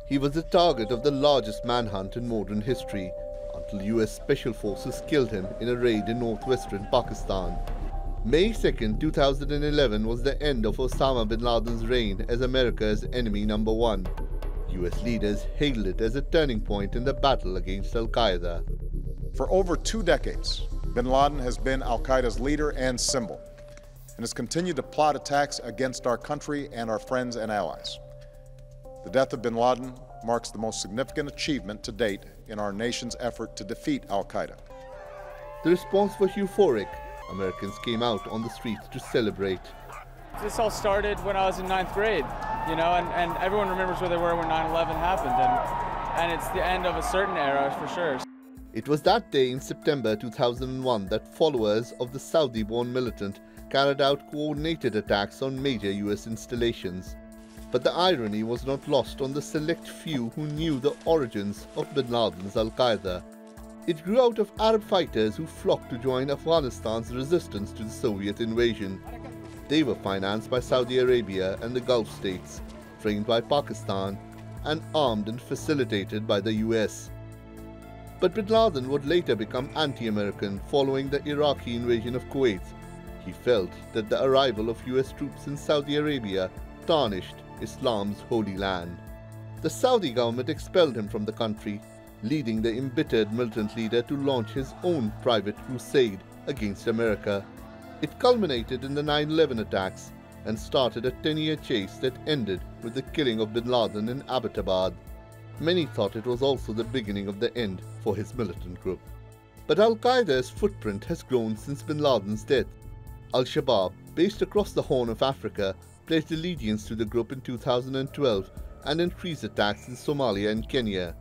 He was the target of the largest manhunt in modern history until US Special Forces killed him in a raid in northwestern Pakistan. May 2, 2011 was the end of Osama Bin Laden's reign as America's enemy number one. US leaders hailed it as a turning point in the battle against al-Qaeda. For over 2 decades, Bin Laden has been al-Qaeda's leader and symbol, and has continued to plot attacks against our country and our friends and allies. The death of Bin Laden marks the most significant achievement to date in our nation's effort to defeat al-Qaeda. The response was euphoric. Americans came out on the streets to celebrate. This all started when I was in 9th grade, you know, and everyone remembers where they were when 9/11 happened, and it's the end of a certain era for sure. It was that day in September 2001 that followers of the Saudi-born militant carried out coordinated attacks on major US installations. But the irony was not lost on the select few who knew the origins of Bin Laden's al-Qaeda. It grew out of Arab fighters who flocked to join Afghanistan's resistance to the Soviet invasion. They were financed by Saudi Arabia and the Gulf states, trained by Pakistan, and armed and facilitated by the US. But Bin Laden would later become anti-American following the Iraqi invasion of Kuwait. He felt that the arrival of US troops in Saudi Arabia tarnished Islam's holy land. The Saudi government expelled him from the country, leading the embittered militant leader to launch his own private crusade against America. It culminated in the 9/11 attacks and started a 10-year chase that ended with the killing of Bin Laden in Abbottabad. Many thought it was also the beginning of the end for his militant group. But al-Qaeda's footprint has grown since Bin Laden's death. Al-Shabaab, based across the Horn of Africa, pledged allegiance to the group in 2012 and increased attacks in Somalia and Kenya.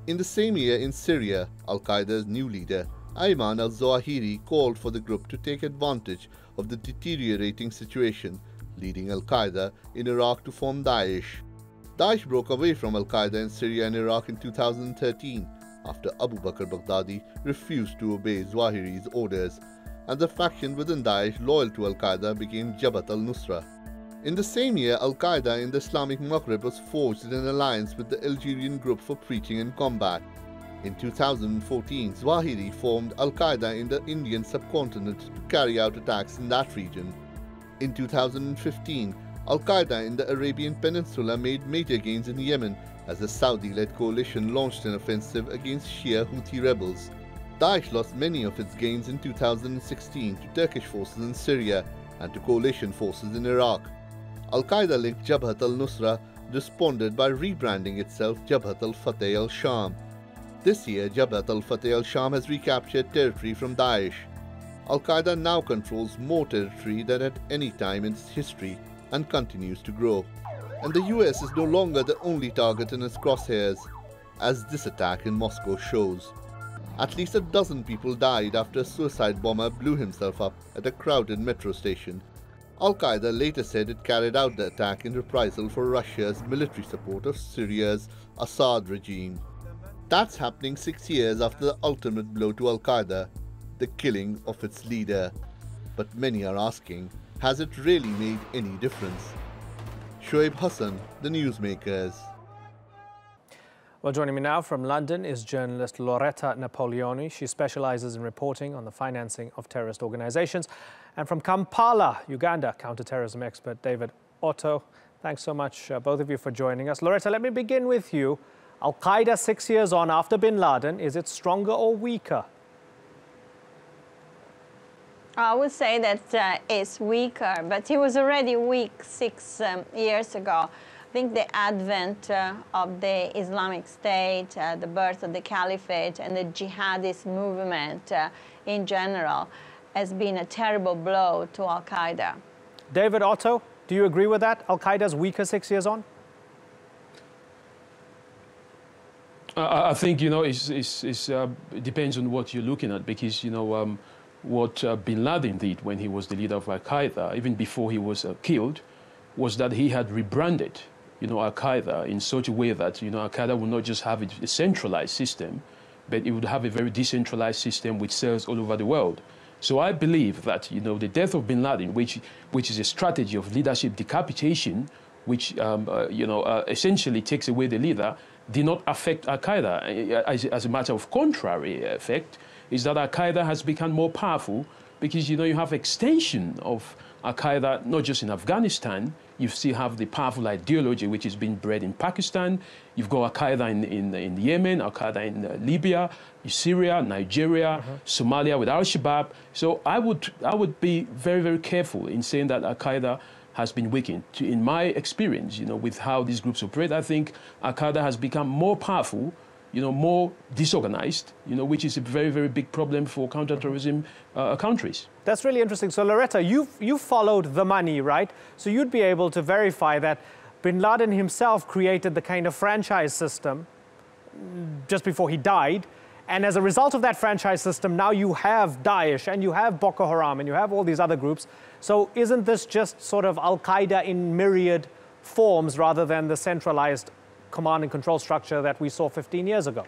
In the same year in Syria, al-Qaeda's new leader, Ayman al-Zawahiri, called for the group to take advantage of the deteriorating situation, leading al-Qaeda in Iraq to form Daesh. Daesh broke away from al-Qaeda in Syria and Iraq in 2013 after Abu Bakr Baghdadi refused to obey Zawahiri's orders, and the faction within Daesh loyal to al-Qaeda became Jabhat al-Nusra. In the same year, al-Qaeda in the Islamic Maghreb was forged in an alliance with the Algerian Group for Preaching and Combat. In 2014, Zawahiri formed al-Qaeda in the Indian subcontinent to carry out attacks in that region. In 2015, al-Qaeda in the Arabian Peninsula made major gains in Yemen as a Saudi-led coalition launched an offensive against Shia Houthi rebels. Daesh lost many of its gains in 2016 to Turkish forces in Syria and to coalition forces in Iraq. Al-Qaeda-linked Jabhat al-Nusra responded by rebranding itself Jabhat al-Fateh al-Sham. This year, Jabhat al-Fateh al-Sham has recaptured territory from Daesh. Al-Qaeda now controls more territory than at any time in its history and continues to grow. And the US is no longer the only target in its crosshairs, as this attack in Moscow shows. At least a dozen people died after a suicide bomber blew himself up at a crowded metro station. Al-Qaeda later said it carried out the attack in reprisal for Russia's military support of Syria's Assad regime. That's happening 6 years after the ultimate blow to Al-Qaeda, the killing of its leader. But many are asking, has it really made any difference? Shoaib Hassan, The Newsmakers. Well, joining me now from London is journalist Loretta Napoleoni. She specializes in reporting on the financing of terrorist organizations. And from Kampala, Uganda, counterterrorism expert David Otto. Thanks so much, both of you, for joining us. Loretta, let me begin with you. Al-Qaeda 6 years on after Bin Laden, is it stronger or weaker? I would say that it's weaker, but it was already weak 6 years ago. I think the advent of the Islamic State, the birth of the Caliphate, and the jihadist movement in general has been a terrible blow to al-Qaeda. David Otto, do you agree with that? Al-Qaeda's weaker 6 years on? I think, it depends on what you're looking at, because, what Bin Laden did when he was the leader of al-Qaeda, even before he was killed, was that he had rebranded, al-Qaeda in such a way that, al-Qaeda would not just have a centralized system, but it would have a very decentralized system with cells all over the world. So I believe that, the death of Bin Laden, which is a strategy of leadership decapitation, which essentially takes away the leader, did not affect al-Qaeda. As a matter of contrary effect, is that al-Qaeda has become more powerful because, you have extension of al-Qaeda, not just in Afghanistan. You still have the powerful ideology which is being bred in Pakistan. You've got al-Qaeda in Yemen, al-Qaeda in Libya, Syria, Nigeria, Somalia with al-Shabaab. So I would be very, very careful in saying that al-Qaeda has been weakened. In my experience, with how these groups operate, I think al-Qaeda has become more powerful, more disorganized, which is a very, very big problem for counterterrorism countries. That's really interesting. So Loretta, you followed the money, right? So you'd be able to verify that Bin Laden himself created the kind of franchise system just before he died. And as a result of that franchise system, now you have Daesh and you have Boko Haram and you have all these other groups. So isn't this just sort of al-Qaeda in myriad forms rather than the centralized command and control structure that we saw 15 years ago?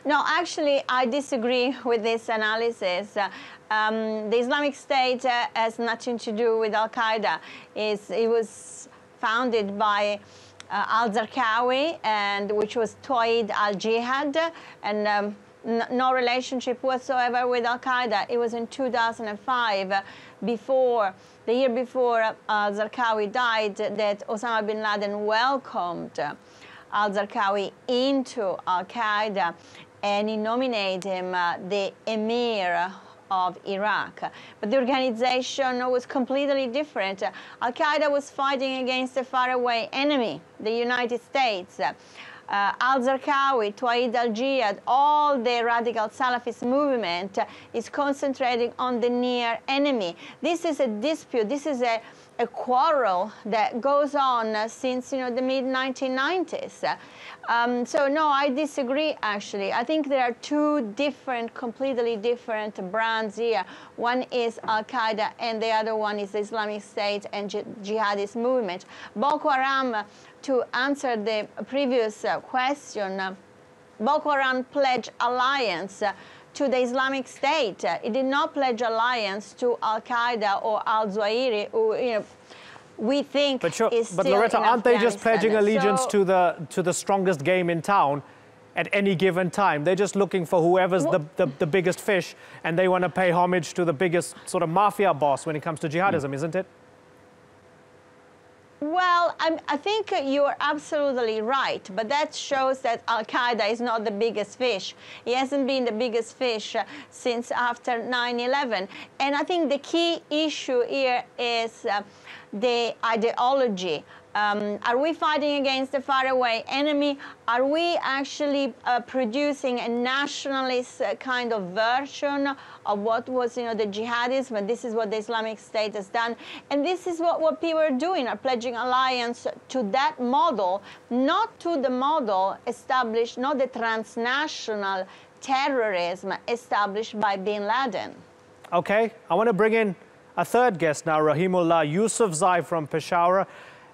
No, actually, I disagree with this analysis. The Islamic State has nothing to do with al-Qaeda. It was founded by al-Zarqawi, and which was Tawhid al-Jihad, and no relationship whatsoever with al-Qaeda. It was in 2005, the year before al-Zarqawi died, that Osama Bin Laden welcomed al-Zarqawi into al-Qaeda, and he nominated him the emir of Iraq. But the organization was completely different. Al-Qaeda was fighting against a faraway enemy, the United States. Al-Zarqawi, Tawhid al-Jihad, all the radical Salafist movement is concentrating on the near enemy. This is a dispute, this is a quarrel that goes on since the mid-1990s. So no, I disagree actually. I think there are two completely different brands here. One is al-Qaeda and the other one is the Islamic State and jihadist movement. Boko Haram, to answer the previous question, Boko Haram pledged alliance to the Islamic State. It did not pledge alliance to al-Qaeda or al-Zawahiri, who we think is still But Loretta, aren't they just pledging allegiance so, to the strongest game in town at any given time? They're just looking for whoever's the biggest fish, and they want to pay homage to the biggest sort of mafia boss when it comes to jihadism, isn't it? Well, I think you're absolutely right, but that shows that al-Qaeda is not the biggest fish. He hasn't been the biggest fish since after 9/11. And I think the key issue here is the ideology. Are we fighting against a faraway enemy? Are we actually producing a nationalist kind of version of what was, the jihadism? And this is what the Islamic State has done. And this is what people are doing, are pledging alliance to that model, not to the model established, not the transnational terrorism established by Bin Laden. Okay, I want to bring in a third guest now, Rahimullah Yousafzai from Peshawar.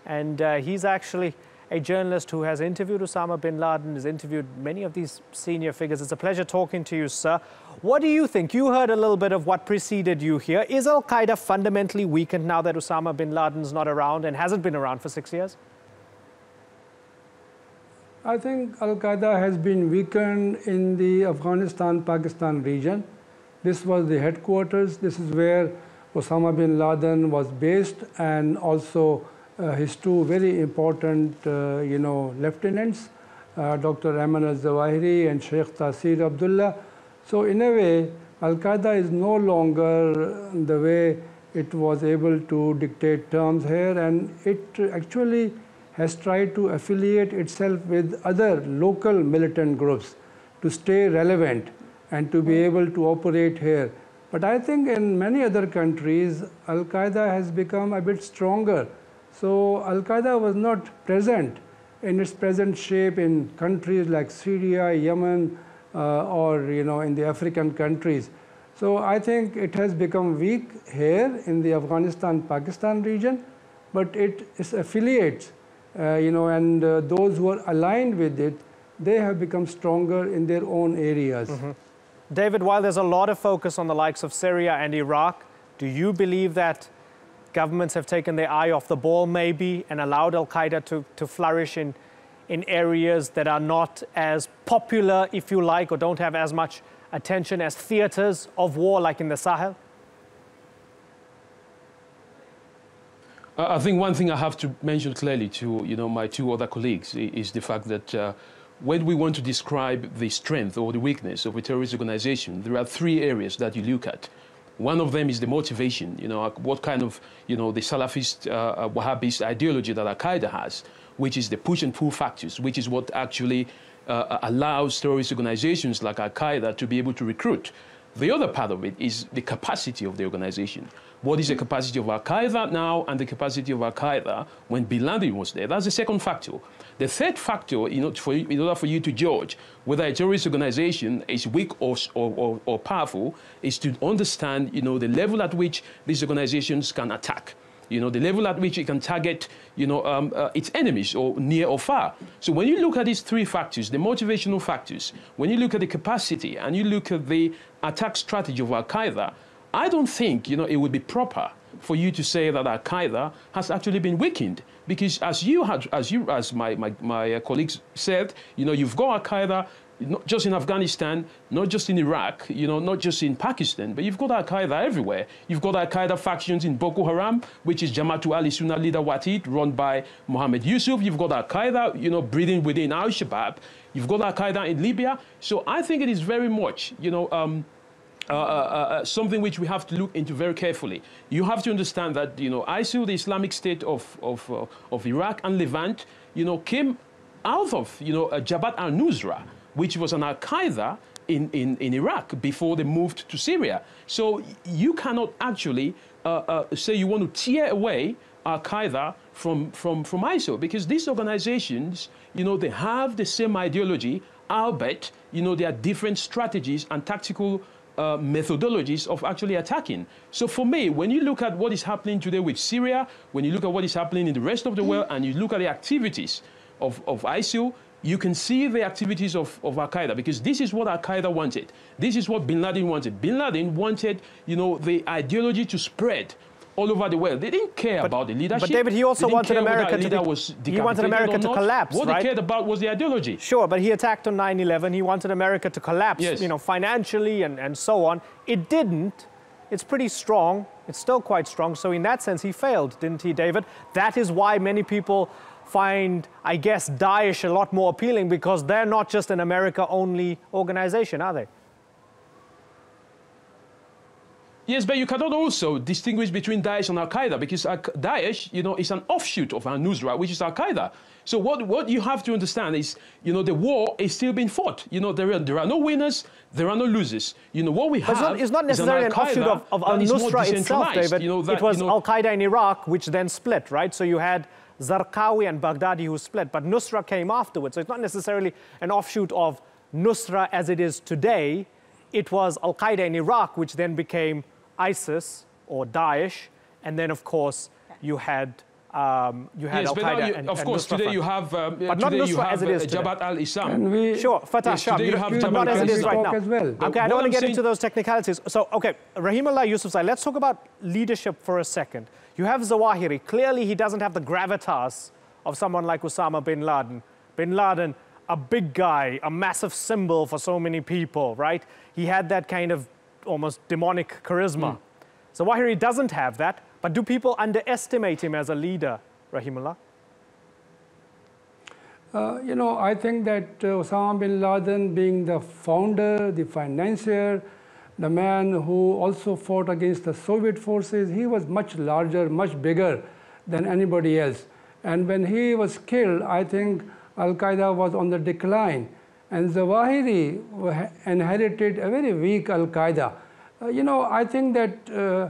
And he's actually a journalist who has interviewed Osama Bin Laden, has interviewed many of these senior figures. It's a pleasure talking to you, sir. What do you think? You heard a little bit of what preceded you here. Is al-Qaeda fundamentally weakened now that Osama Bin Laden's not around and hasn't been around for 6 years? I think al-Qaeda has been weakened in the Afghanistan-Pakistan region. This was the headquarters. This is where Osama Bin Laden was based, and also his two very important, lieutenants, Dr. Ayman al-Zawahiri and Sheikh Taseer Abdullah. So in a way, al-Qaeda is no longer the way it was able to dictate terms here, and it actually has tried to affiliate itself with other local militant groups to stay relevant and to be able to operate here. But I think in many other countries, al-Qaeda has become a bit stronger. So al-Qaeda was not present in its present shape in countries like Syria, Yemen, or in the African countries. So I think it has become weak here in the Afghanistan-Pakistan region, but its affiliates, and those who are aligned with it, they have become stronger in their own areas. Mm-hmm. David, while there's a lot of focus on the likes of Syria and Iraq, do you believe that governments have taken their eye off the ball maybe and allowed al-Qaeda to flourish in areas that are not as popular, if you like, or don't have as much attention as theaters of war, like in the Sahel? I think one thing I have to mention clearly to my two other colleagues is the fact that when we want to describe the strength or the weakness of a terrorist organization, there are three areas that you look at. One of them is the motivation, what kind of, the Salafist, Wahhabist ideology that al-Qaeda has, which is the push and pull factors, which is what actually allows terrorist organizations like al-Qaeda to be able to recruit. The other part of it is the capacity of the organization. What is the capacity of al-Qaeda now and the capacity of al-Qaeda when Bin Laden was there? That's the second factor. The third factor, in order for you to judge whether a terrorist organization is weak or powerful, is to understand, the level at which these organizations can attack. The level at which it can target, its enemies, or near or far. So when you look at these three factors, the motivational factors, when you look at the capacity and you look at the attack strategy of al-Qaeda, I don't think, it would be proper for you to say that al-Qaeda has actually been weakened, because as my colleagues said, you've got al-Qaeda not just in Afghanistan, not just in Iraq, not just in Pakistan, but you've got al-Qaeda everywhere. You've got al-Qaeda factions in Boko Haram, which is Jamaatul al-Sunnah leader Watid, run by Mohammed Yusuf. You've got al-Qaeda, breathing within al-Shabaab. You've got al-Qaeda in Libya. So I think it is very much, something which we have to look into very carefully. You have to understand that, ISIL, the Islamic State of Iraq and Levant, came out of, Jabhat al-Nusra, which was an al-Qaeda in Iraq before they moved to Syria. So you cannot actually say you want to tear away al-Qaeda from ISIL, because these organizations, they have the same ideology, albeit, there are different strategies and tactical methodologies of actually attacking. So for me, when you look at what is happening today with Syria, when you look at what is happening in the rest of the world, and you look at the activities of ISIL, you can see the activities of al-Qaeda, because this is what al-Qaeda wanted. This is what Bin Laden wanted. Bin Laden wanted, the ideology to spread all over the world. They didn't care about the leadership. But David, he also wanted America to collapse, What right? they cared about was the ideology. Sure, but he attacked on 9/11. He wanted America to collapse, yes, financially and so on. It didn't. It's pretty strong. It's still quite strong. So in that sense, he failed, didn't he, David? That is why many people find, I guess, Daesh a lot more appealing, because they're not just an America-only organization, are they? Yes, but you cannot also distinguish between Daesh and al-Qaeda, because Daesh, is an offshoot of al-Nusra, which is al-Qaeda. So what you have to understand is, the war is still being fought. There are no winners, there are no losers. What we have it's not necessarily an offshoot of al-Nusra itself, David. It was al-Qaeda in Iraq, which then split, right? So you had Zarqawi and Baghdadi who split, but Nusra came afterwards. So it's not necessarily an offshoot of Nusra as it is today. It was al-Qaeda in Iraq, which then became ISIS or Daesh, and then of course you had al-Qaeda and of course, Nusra today you have Jabhat al-Islam. Sure, Fatah Shah, but not as it is right now. Well. Okay, I don't want to get into those technicalities. So, okay, Rahimullah Yusufzai, let's talk about leadership for a second. You have Zawahiri. Clearly, he doesn't have the gravitas of someone like Osama Bin Laden. Bin Laden, a big guy, a massive symbol for so many people, right? He had that kind of almost demonic charisma. Zawahiri doesn't have that, but do people underestimate him as a leader, Rahimullah? I think that Osama Bin Laden, being the founder, the financier, the man who also fought against the Soviet forces, he was much larger, much bigger than anybody else. And when he was killed, I think al-Qaeda was on the decline. And Zawahiri inherited a very weak al-Qaeda. I think that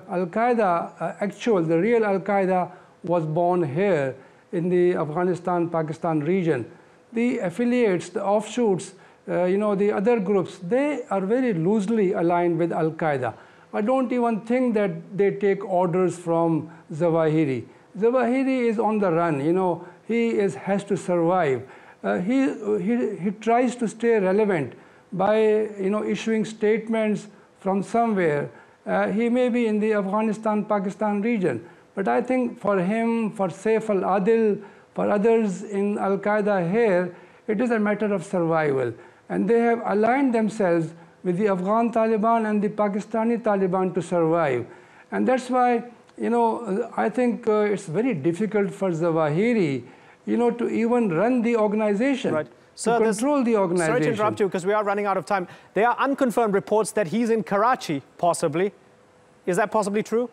al-Qaeda, the real al-Qaeda was born here in the Afghanistan-Pakistan region. The affiliates, the offshoots, the other groups, they are very loosely aligned with al-Qaeda. I don't even think that they take orders from Zawahiri. Zawahiri is on the run, he has to survive. He tries to stay relevant by, issuing statements from somewhere. He may be in the Afghanistan-Pakistan region, But I think for him, for Saif al-Adil, for others in al-Qaeda here, it is a matter of survival. And they have aligned themselves with the Afghan Taliban and the Pakistani Taliban to survive. And that's why, you know, I think it's very difficult for Zawahiri, you know, to even run the organization, right. to control the organization. Sorry to interrupt you, because we are running out of time. There are unconfirmed reports that he's in Karachi, possibly. Is that possibly true?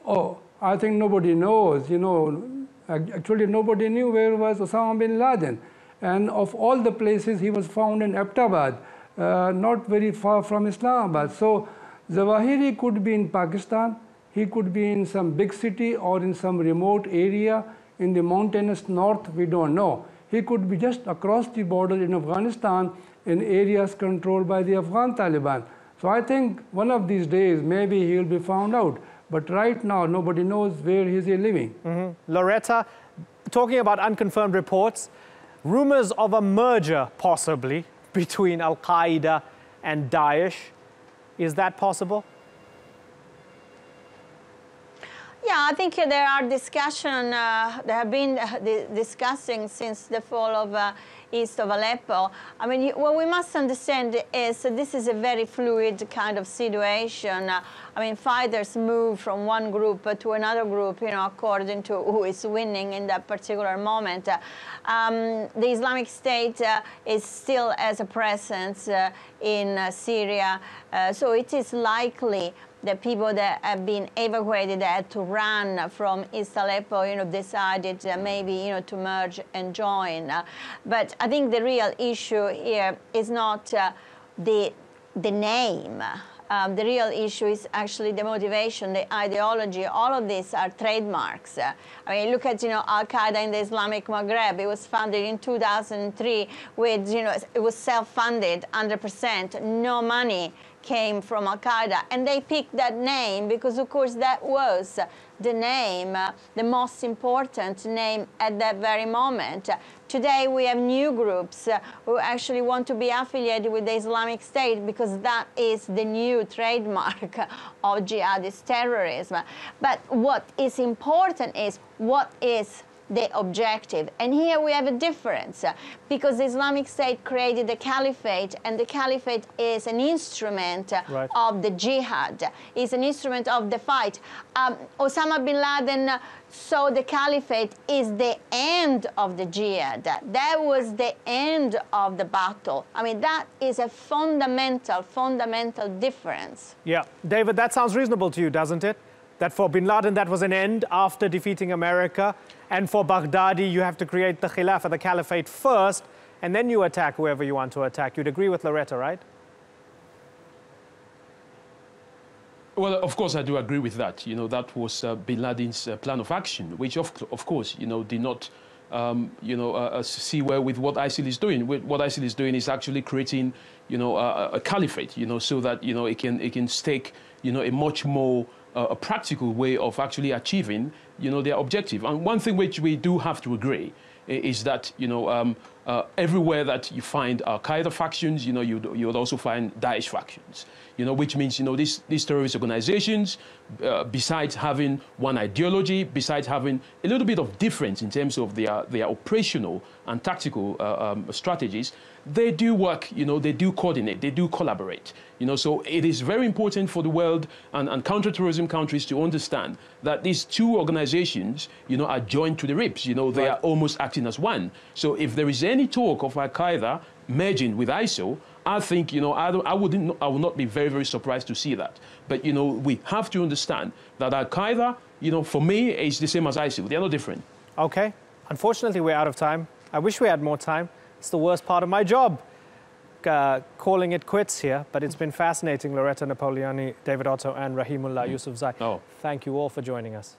Oh, I think nobody knows, you know. Actually, nobody knew where was Osama Bin Laden. And of all the places, he was found in Abbottabad, not very far from Islamabad. So Zawahiri could be in Pakistan, he could be in some big city or in some remote area in the mountainous north, we don't know. He could be just across the border in Afghanistan in areas controlled by the Afghan Taliban. So I think one of these days, maybe he will be found out. But right now, nobody knows where he is living. Loretta, talking about unconfirmed reports, rumors of a merger, possibly, between al-Qaeda and Daesh. Is that possible? Yeah, I think there are discussion. There have been discussing since the fall of east of Aleppo. I mean, what we must understand is this is a very fluid kind of situation. I mean, fighters move from one group to another group, you know, according to who is winning in that particular moment. The Islamic State is still has a presence in Syria, so it is likely the people that have been evacuated, that had to run from East Aleppo, you know, decided maybe, you know, to merge and join. But I think the real issue here is not the name. The real issue is actually the motivation, the ideology. All of these are trademarks. I mean, look at, you know, al-Qaeda in the Islamic Maghreb. It was founded in 2003 with, you know, it was self-funded 100%, no money came from al-Qaeda, and they picked that name because, of course, that was the name, the most important name at that very moment. Today we have new groups who actually want to be affiliated with the Islamic State because that is the new trademark of jihadist terrorism. But what is important is what is the objective. And here we have a difference because the Islamic State created the caliphate, and the caliphate is an instrument of the jihad, is an instrument of the fight. Osama Bin Laden saw the caliphate is the end of the jihad. That was the end of the battle. I mean, that is a fundamental difference. Yeah, David, that sounds reasonable to you, doesn't it? That for Bin Laden, that was an end after defeating America. And for Baghdadi, you have to create the Khilafah, the caliphate first, and then you attack whoever you want to attack. You'd agree with Loretta, right? Well, of course, I do agree with that. You know, that was Bin Laden's plan of action, which, of course, you know, did not, see where with what ISIL is doing. What ISIL is doing is actually creating, you know, a caliphate, you know, so that, you know, it can stake, you know, a much more a practical way of actually achieving, you know, their objective. And one thing which we do have to agree is that, you know, everywhere that you find al-Qaeda factions, you know, you would also find Daesh factions, you know, which means, you know, these terrorist organizations, besides having one ideology, besides having a little bit of difference in terms of their operational and tactical strategies, they do work, you know, they do coordinate, they do collaborate, you know, so it is very important for the world and counterterrorism countries to understand that these two organizations, you know, are joined to the ribs, you know, they are almost acting as one. So if there is any talk of al-Qaeda merging with ISIL, I think, you know, I would not be very, very surprised to see that. But, you know, we have to understand that al-Qaeda, you know, for me, is the same as ISIL. They are no different. Okay. Unfortunately, we're out of time. I wish we had more time. It's the worst part of my job, calling it quits here. But it's been fascinating. Loretta Napoleoni, David Otto, and Rahimullah Yousafzai. Thank you all for joining us.